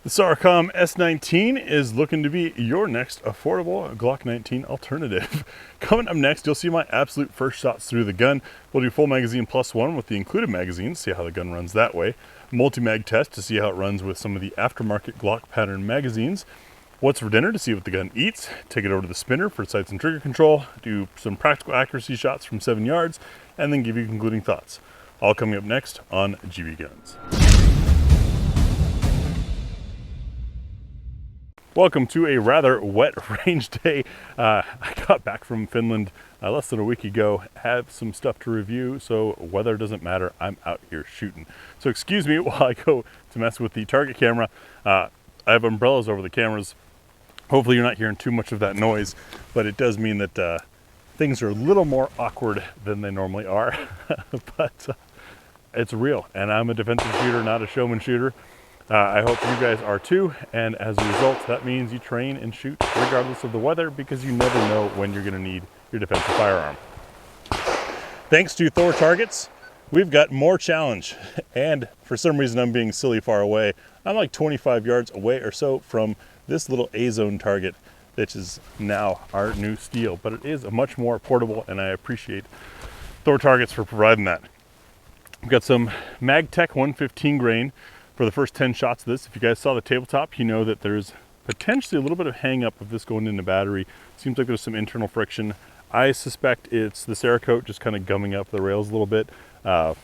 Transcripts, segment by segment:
The Saricam S-19 is looking to be your next affordable Glock 19 alternative. Coming up next, you'll see my absolute first shots through the gun. We'll do full magazine plus one with the included magazine, see how the gun runs that way. Multi-mag test to see how it runs with some of the aftermarket Glock pattern magazines. What's for dinner to see what the gun eats. Take it over to the spinner for sights and trigger control. Do some practical accuracy shots from 7 yards, and then give you concluding thoughts. All coming up next on GB Guns. Welcome to a rather wet range day. I got back from Finland less than a week ago, have some stuff to review, so weather doesn't matter, I'm out here shooting. So excuse me while I go to mess with the target camera. I have umbrellas over the cameras. Hopefully you're not hearing too much of that noise, but it does mean that things are a little more awkward than they normally are. But it's real, and I'm a defensive shooter, not a showman shooter. I hope you guys are too, and as a result, that means you train and shoot regardless of the weather, because you never know when you're going to need your defensive firearm. Thanks to Thor Targets, we've got more challenge, and for some reason I'm being silly far away. I'm like 25 yards away or so from this little A-zone target, which is now our new steel, but it is a much more portable, and I appreciate Thor Targets for providing that. We've got some MagTech 115 grain for the first 10 shots of this. If you guys saw the tabletop, you know that there's potentially a little bit of hang up of this going into battery. Seems like there's some internal friction. I suspect it's the Cerakote just kind of gumming up the rails a little bit. That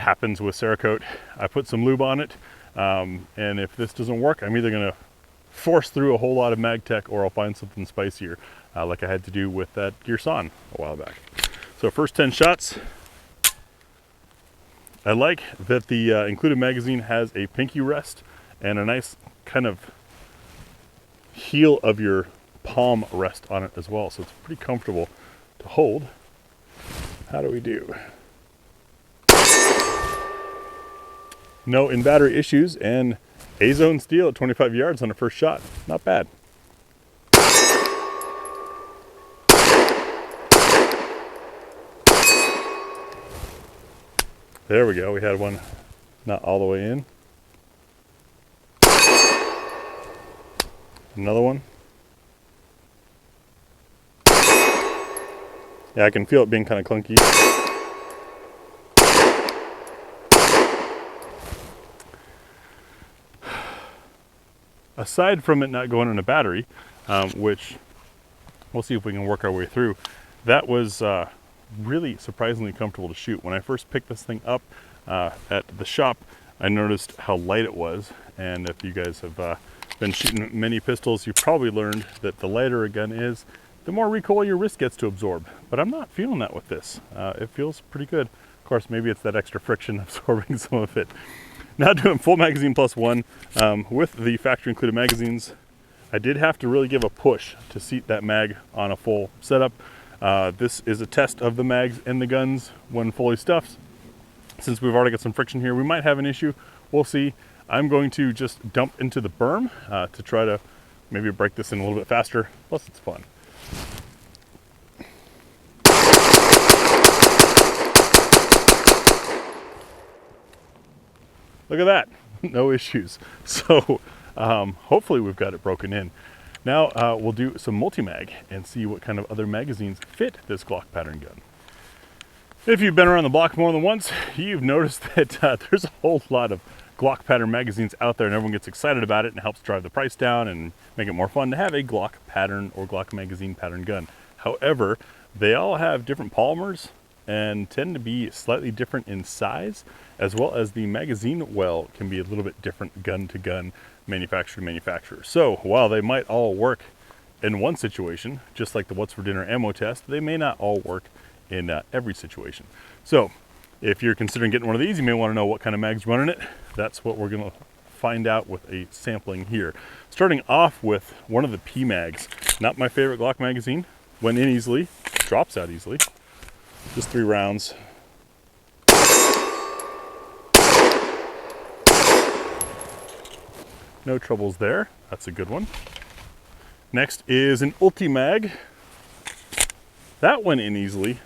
happens with Cerakote. I put some lube on it, and if this doesn't work, I'm either gonna force through a whole lot of MagTech, or I'll find something spicier, like I had to do with that Gearson a while back. So first 10 shots. I like that the included magazine has a pinky rest and a nice kind of heel of your palm rest on it as well. So it's pretty comfortable to hold. How do we do? No in-battery issues, and A-zone steel at 25 yards on the first shot. Not bad. There we go, we had one not all the way in. Another one. Yeah, I can feel it being kind of clunky. Aside from it not going in a battery, which we'll see if we can work our way through, that was really surprisingly comfortable to shoot. When I first picked this thing up at the shop, I noticed how light it was, and if you guys have been shooting many pistols, you've probably learned that the lighter a gun is, the more recoil your wrist gets to absorb. But I'm not feeling that with this. It feels pretty good. Of course, maybe it's that extra friction absorbing some of it. Now doing full magazine plus one with the factory included magazines. I did have to really give a push to seat that mag on a full setup. This is a test of the mags and the guns when fully stuffed. Since we've already got some friction here, we might have an issue. We'll see. I'm going to just dump into the berm to try to maybe break this in a little bit faster. Plus it's fun. Look at that, no issues. So hopefully we've got it broken in. Now we'll do some multi-mag and see what kind of other magazines fit this Glock pattern gun. If you've been around the block more than once, you've noticed that there's a whole lot of Glock pattern magazines out there, and everyone gets excited about it and helps drive the price down and make it more fun to have a Glock pattern or Glock magazine pattern gun. However, they all have different polymers and tend to be slightly different in size, as well as the magazine well can be a little bit different gun to gun, manufacturer to manufacturer. So while they might all work in one situation, just like the what's for dinner ammo test, they may not all work in every situation. So if you're considering getting one of these, you may want to know what kind of mags run in it. That's what we're going to find out with a sampling here. Starting off with one of the P mags. Not my favorite Glock magazine. Went in easily, drops out easily. Just 3 rounds. No troubles there. That's a good one. Next is an Ulti mag. That went in easily.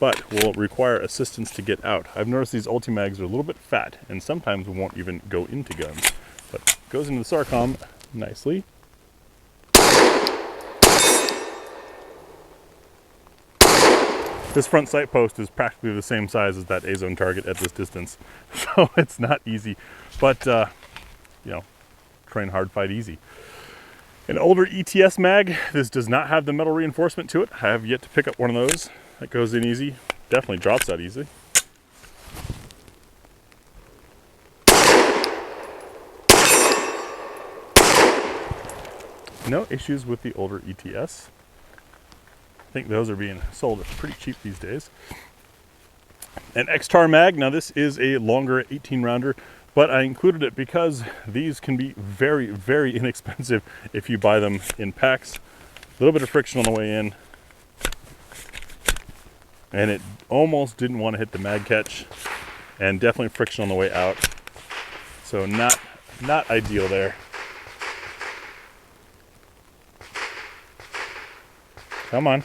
but will require assistance to get out. I've noticed these Ultimags are a little bit fat and sometimes won't even go into guns, but goes into the Saricam nicely. This front sight post is practically the same size as that A-zone target at this distance, so it's not easy, but you know, train hard, fight easy. An older ETS mag, this does not have the metal reinforcement to it. I have yet to pick up one of those. That goes in easy, definitely drops out easy. No issues with the older ETS. I think those are being sold pretty cheap these days. An X-Tar mag, now this is a longer 18 rounder, but I included it because these can be very, very inexpensive if you buy them in packs. A little bit of friction on the way in, and it almost didn't want to hit the mag catch, and definitely friction on the way out. So not ideal there. Come on.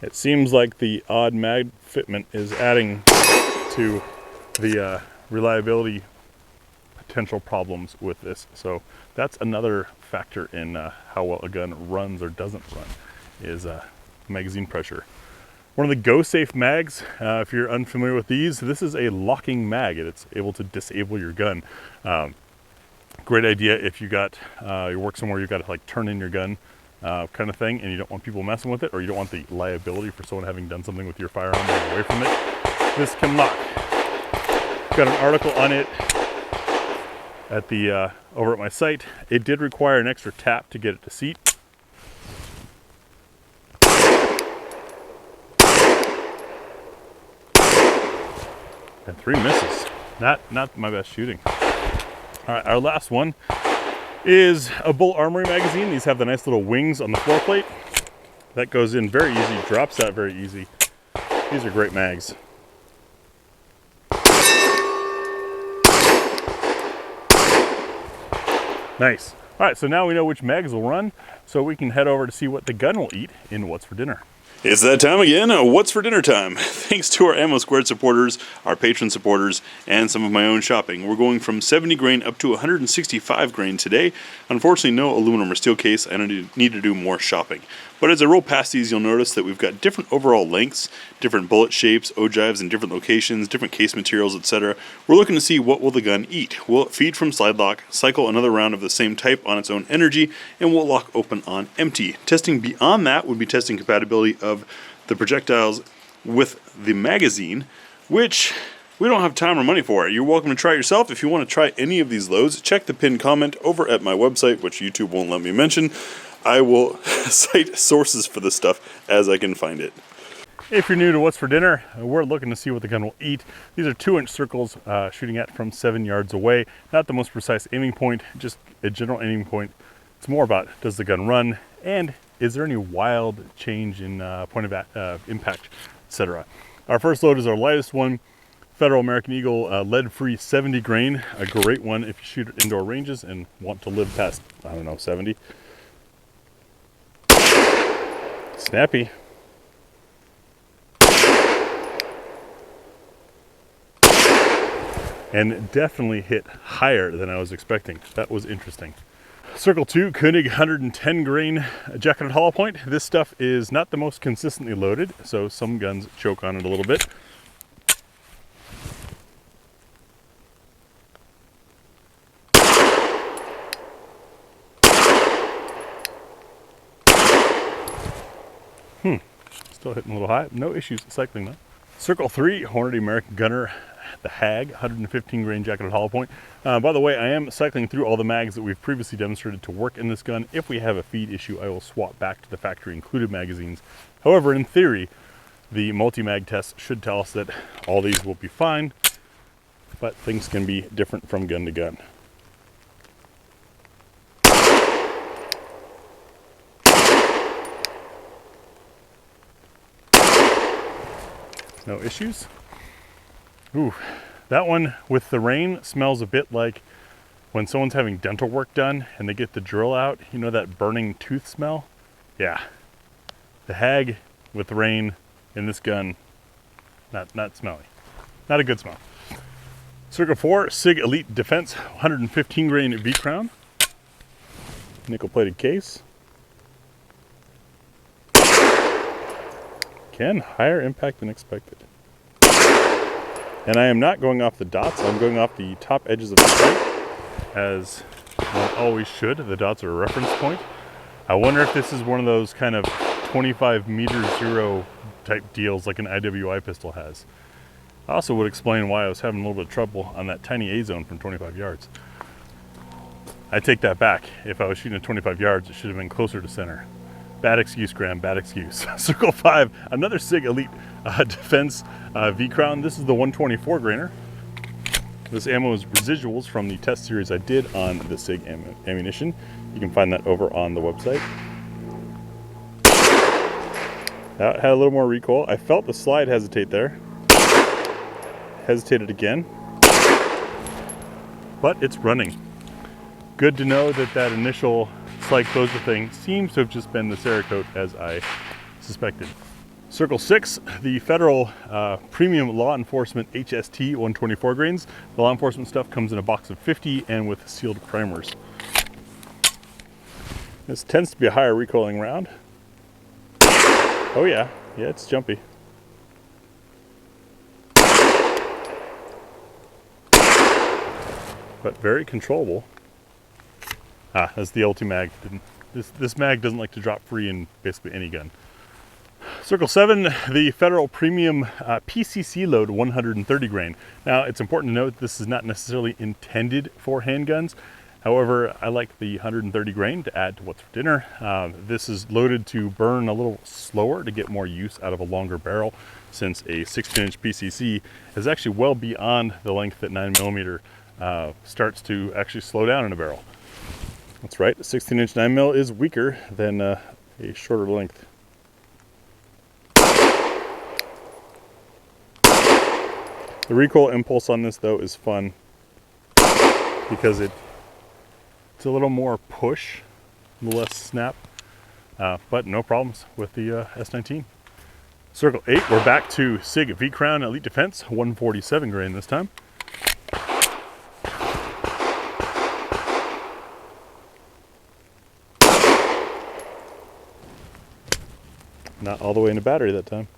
It seems like the odd mag fitment is adding to the reliability potential problems with this. So that's another factor in how well a gun runs or doesn't run, is magazine pressure. One of the Go Safe mags, if you're unfamiliar with these, this is a locking mag. It's able to disable your gun. Great idea if you got, you work somewhere you've got to like turn in your gun kind of thing, and you don't want people messing with it, or you don't want the liability for someone having done something with your firearm getting away from it. This can lock. Got an article on it at the over at my site. It did require an extra tap to get it to seat. And 3 misses. Not my best shooting. All right, our last one is a Bull Armory magazine. These have the nice little wings on the floor plate. That goes in very easy, drops out very easy. These are great mags. Nice. All right, so now we know which mags will run, so we can head over to see what the gun will eat in What's for Dinner. It's that time again. What's for dinner time? Thanks to our Ammo Squared supporters, our patron supporters, and some of my own shopping. We're going from 70 grain up to 165 grain today. Unfortunately, no aluminum or steel case. I need to do more shopping. But as I roll past these, you'll notice that we've got different overall lengths, different bullet shapes, ogives in different locations, different case materials, etc. We're looking to see what will the gun eat. Will it feed from slide lock, cycle another round of the same type on its own energy, and will it lock open on empty? Testing beyond that would be testing compatibility of the projectiles with the magazine, which we don't have time or money for. You're welcome to try it yourself. If you want to try any of these loads, check the pinned comment over at my website, which YouTube won't let me mention. I will cite sources for this stuff as I can find it. If you're new to What's for Dinner, we're looking to see what the gun will eat. These are 2-inch circles shooting at from 7 yards away. Not the most precise aiming point, just a general aiming point. It's more about, does the gun run, and is there any wild change in point of impact, etc. Our first load is our lightest one, Federal American Eagle lead-free 70 grain. A great one if you shoot at indoor ranges and want to live past, I don't know, 70. Snappy. And definitely hit higher than I was expecting. That was interesting. Circle 2, Koenig 110 grain jacketed hollow point. This stuff is not the most consistently loaded, so some guns choke on it a little bit. Still hitting a little high. No issues cycling though. Circle 3, Hornady American Gunner, the Hag, 115 grain jacketed hollow point. By the way, I am cycling through all the mags that we've previously demonstrated to work in this gun. If we have a feed issue, I will swap back to the factory included magazines. However, in theory, the multi-mag test should tell us that all these will be fine, but things can be different from gun to gun. No issues. Ooh, that one with the rain smells a bit like when someone's having dental work done and they get the drill out, you know that burning tooth smell? Yeah. The Hag with rain in this gun, not smelly. Not a good smell. Circle 4, SIG Elite Defense 115 grain V-Crown. Nickel plated case. Again, higher impact than expected. And I am not going off the dots, I'm going off the top edges of the sight, as one always should. The dots are a reference point. I wonder if this is one of those kind of 25 meter zero type deals like an IWI pistol has. I also would explain why I was having a little bit of trouble on that tiny A zone from 25 yards. I take that back. If I was shooting at 25 yards, it should have been closer to center. Bad excuse, Graham, bad excuse. Circle 5, another SIG Elite Defense V-Crown. This is the 124 grainer. This ammo is residuals from the test series I did on the SIG ammunition. You can find that over on the website. That had a little more recoil. I felt the slide hesitate there. Hesitated again. But it's running. Good to know that that initial slide closure thing seems to have just been the Cerakote as I suspected. Circle 6, the Federal Premium Law Enforcement HST 124 grains. The law enforcement stuff comes in a box of 50 and with sealed primers. This tends to be a higher recoiling round. Oh yeah, it's jumpy. But very controllable. That's the ulti mag. This mag doesn't like to drop free in basically any gun. Circle 7, the Federal Premium PCC load 130 grain. Now it's important to note this is not necessarily intended for handguns. However, I like the 130 grain to add to what's for dinner. This is loaded to burn a little slower to get more use out of a longer barrel, since a 16-inch PCC is actually well beyond the length that 9mm starts to actually slow down in a barrel. That's right, a 16-inch 9mm is weaker than a shorter length. The recoil impulse on this though is fun because it's a little more push, a little less snap, but no problems with the S-19. Circle 8, we're back to SIG V-Crown Elite Defense, 147 grain this time. Not all the way into battery that time.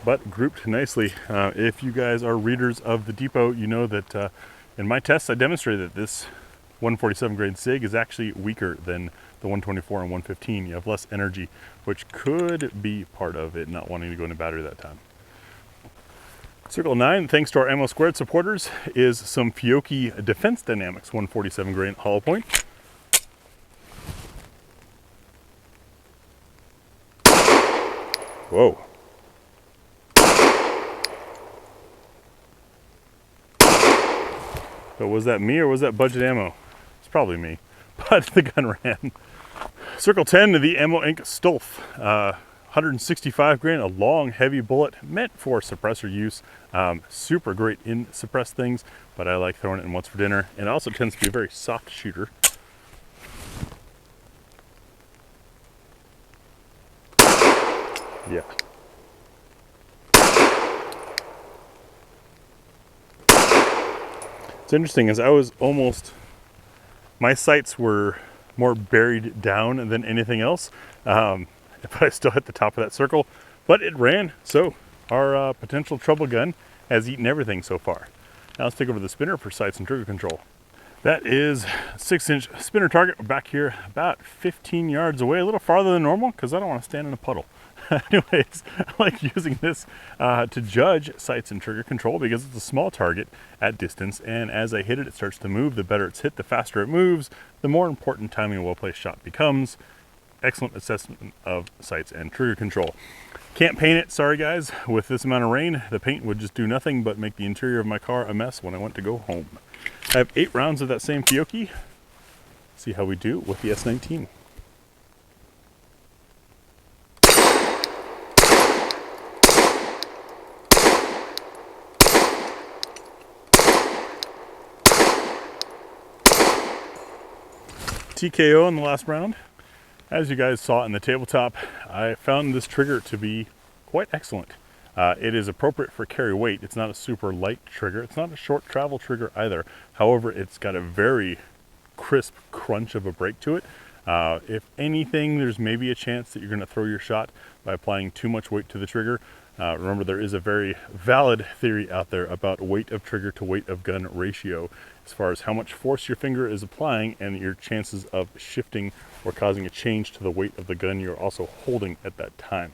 But grouped nicely. If you guys are readers of the Depot, you know that in my tests I demonstrated that this 147 grain SIG is actually weaker than the 124 and 115. You have less energy, which could be part of it not wanting to go into battery that time. Circle 9, thanks to our Ammo Squared supporters, is some Fiocchi Defense Dynamics 147 grain hollow point. Whoa. So was that me or was that budget ammo? It's probably me, but the gun ran. Circle 10, the Ammo Inc. Stolf. 165 grain, a long, heavy bullet meant for suppressor use. Super great in suppressed things, but I like throwing it in what's for dinner. And it also tends to be a very soft shooter. Yeah. It's interesting, as I was my sights were more buried down than anything else, but I still hit the top of that circle, but it ran, so our potential trouble gun has eaten everything so far. Now let's take over the spinner for sights and trigger control. That is a 6-inch spinner target. We're back here about 15 yards away, a little farther than normal because I don't want to stand in a puddle. Anyways, I like using this to judge sights and trigger control because it's a small target at distance, and as I hit it, it starts to move. The better it's hit, the faster it moves, the more important timing a well-placed shot becomes. Excellent assessment of sights and trigger control. Can't paint it, sorry guys. With this amount of rain, the paint would just do nothing but make the interior of my car a mess when I went to go home. I have 8 rounds of that same Fiocchi. See how we do with the S-19. TKO in the last round. As you guys saw in the tabletop, I found this trigger to be quite excellent. It is appropriate for carry weight. It's not a super light trigger. It's not a short travel trigger either. However, it's got a very crisp crunch of a break to it. If anything, there's maybe a chance that you're going to throw your shot by applying too much weight to the trigger. Remember, there is a very valid theory out there about weight of trigger to weight of gun ratio, as far as how much force your finger is applying and your chances of shifting or causing a change to the weight of the gun you're also holding at that time.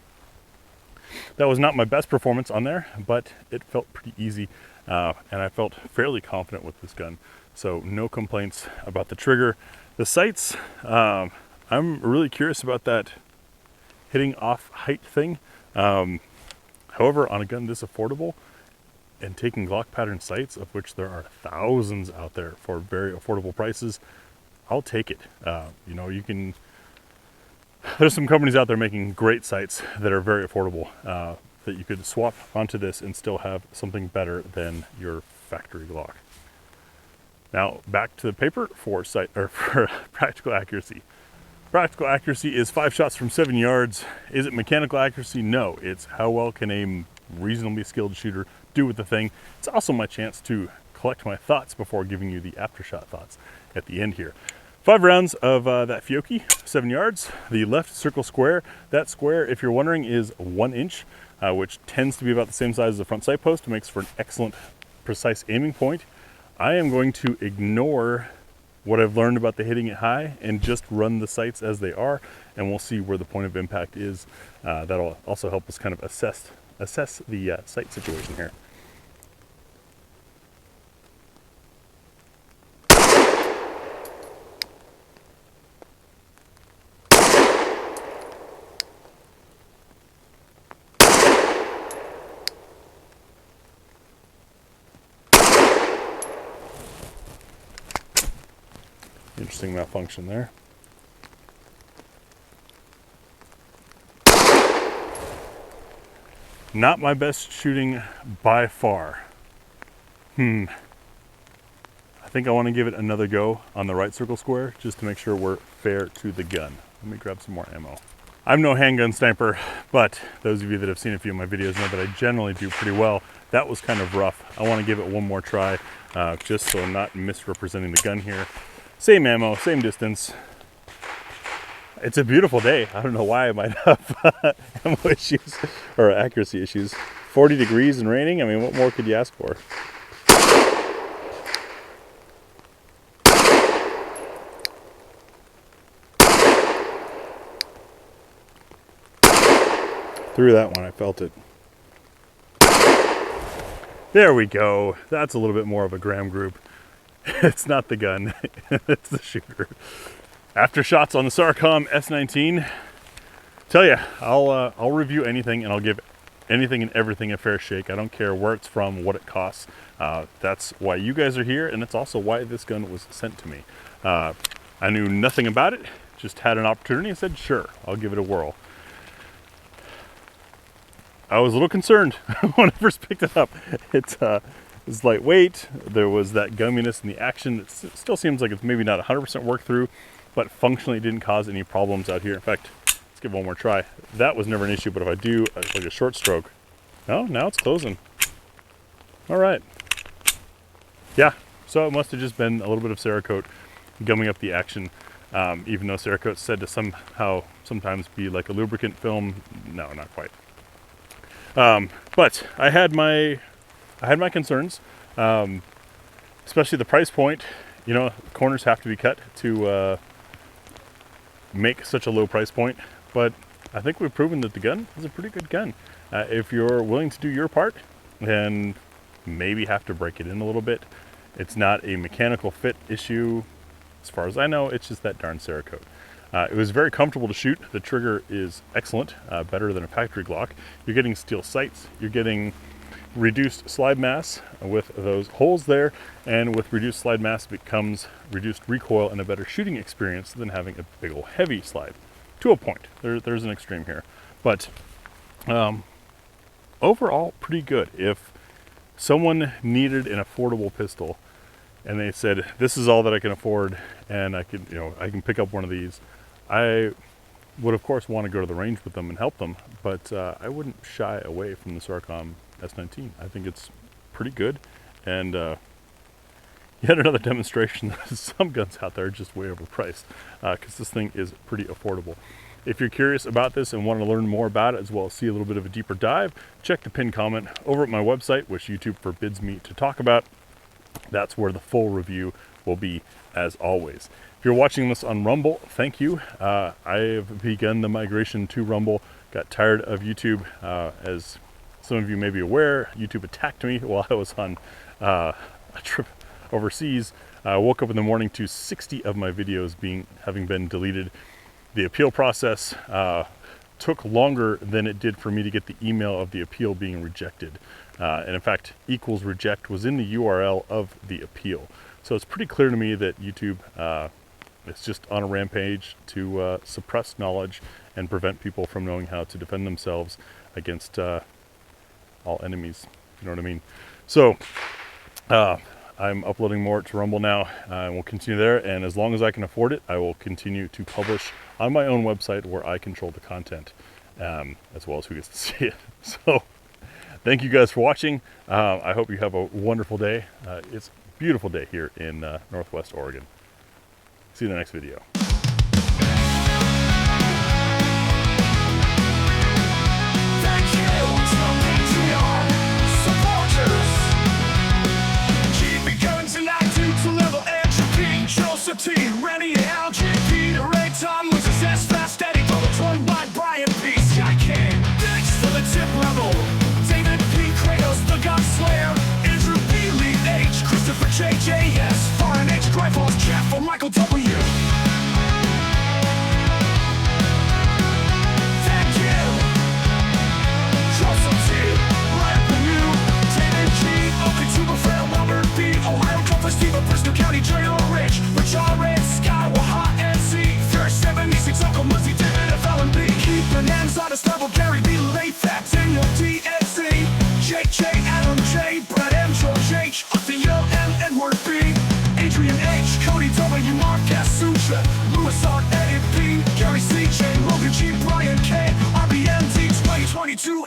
That was not my best performance on there, but it felt pretty easy, and I felt fairly confident with this gun. So no complaints about the trigger. The sights, I'm really curious about that hitting off height thing. However, on a gun this affordable and taking Glock pattern sights, of which there are thousands out there for very affordable prices, I'll take it. You know, you can, there's some companies out there making great sights that are very affordable, that you could swap onto this and still have something better than your factory Glock. Now back to the paper for sight, or for practical accuracy. Practical accuracy is 5 shots from 7 yards. Is it mechanical accuracy? No. It's how well can a reasonably skilled shooter do with the thing. It's also my chance to collect my thoughts before giving you the aftershot thoughts at the end here. 5 rounds of that Fiocchi, 7 yards. The left circle square. That square, if you're wondering, is 1 inch, which tends to be about the same size as the front sight post. It makes for an excellent, precise aiming point. I am going to ignore what I've learned about the hitting it high and just run the sights as they are, and we'll see where the point of impact is. That'll also help us kind of assess the sight situation here. Interesting malfunction there. Not my best shooting by far. I think I want to give it another go on the right circle square just to make sure we're fair to the gun. Let me grab some more ammo. I'm no handgun sniper, but those of you that have seen a few of my videos know that I generally do pretty well. That was kind of rough. I want to give it one more try, just so I'm not misrepresenting the gun here. Same ammo, same distance. It's a beautiful day. I don't know why I might have ammo issues or accuracy issues. 40 degrees and raining. I mean, what more could you ask for? Through that one, I felt it. There we go. That's a little bit more of a gram group. It's not the gun, it's the shooter. After shots on the Saricam S-19. Tell you, I'll review anything and I'll give anything and everything a fair shake. I don't care where it's from, what it costs. That's why you guys are here, and it's also why this gun was sent to me. I knew nothing about it, just had an opportunity and said, sure, I'll give it a whirl. I was a little concerned when I first picked it up. It's lightweight. There was that gumminess in the action. It still seems like it's maybe not 100% worked through, but functionally it didn't cause any problems out here. In fact, let's give one more try. That was never an issue, but if I do like a short stroke, oh, now it's closing. All right. Yeah, so it must have just been a little bit of Cerakote gumming up the action, even though Cerakote's said to sometimes be like a lubricant film. No, not quite. But I had my concerns, especially the price point. You know, corners have to be cut to make such a low price point. But I think we've proven that the gun is a pretty good gun. If you're willing to do your part and maybe have to break it in a little bit, it's not a mechanical fit issue. As far as I know, it's just that darn Cerakote. It was very comfortable to shoot. The trigger is excellent, better than a factory Glock. You're getting steel sights. You're getting reduced slide mass with those holes there, and with reduced slide mass becomes reduced recoil and a better shooting experience than having a big old heavy slide. To a point. There's an extreme here. But overall, pretty good. If someone needed an affordable pistol and they said, this is all that I can afford, and I can, I can pick up one of these. I would of course want to go to the range with them and help them, but I wouldn't shy away from the Saricam S-19. I think it's pretty good, and yet another demonstration that some guns out there are just way overpriced, because this thing is pretty affordable. If you're curious about this and want to learn more about it, as well as see a little bit of a deeper dive, check the pinned comment over at my website, which YouTube forbids me to talk about. That's where the full review will be, as always. If you're watching this on Rumble, thank you. I have begun the migration to Rumble. Got tired of YouTube. As some of you may be aware, YouTube attacked me while I was on a trip overseas. I woke up in the morning to 60 of my videos having been deleted. The appeal process took longer than it did for me to get the email of the appeal being rejected. And in fact, equals reject was in the URL of the appeal. So it's pretty clear to me that YouTube is just on a rampage to suppress knowledge and prevent people from knowing how to defend themselves against all enemies. You know what I mean? So I'm uploading more to Rumble now, and we'll continue there. And as long as I can afford it, I will continue to publish on my own website where I control the content, as well as who gets to see it. So thank you guys for watching. I hope you have a wonderful day. It's a beautiful day here in Northwest Oregon. See you in the next video. Rennie, Algie, Peter, Ray, Tom, Moses, S, Fast, Eddie, Joined by Brian P. Sky King, thanks for the tip level. David P. Kratos, the Gunslayer, Andrew B. Lee H. Christopher J. J. S. Foreign H. Grifos, Jeff, for Michael W. Thank you. Joseph T. Ryan Panu, David G. Oakley, Tuba, Fair, Robert B. Ohio, Trump, Steve, Bristol County, Journal, Rich. John Red, Sky, Waha, NC, Fair 76, Uncle Muzzy, David, FLNB, Keith, Bananas, Honest, Double, Gary B, Late Fat, Daniel, DSC, Jake J, Adam J, Brad M, George H, Theo M, Edward B, Adrian H, Cody W, Mark S, Sutra, Louis R, Eddie P, Gary C, J, Logan G, Brian K, RBN D, 2022,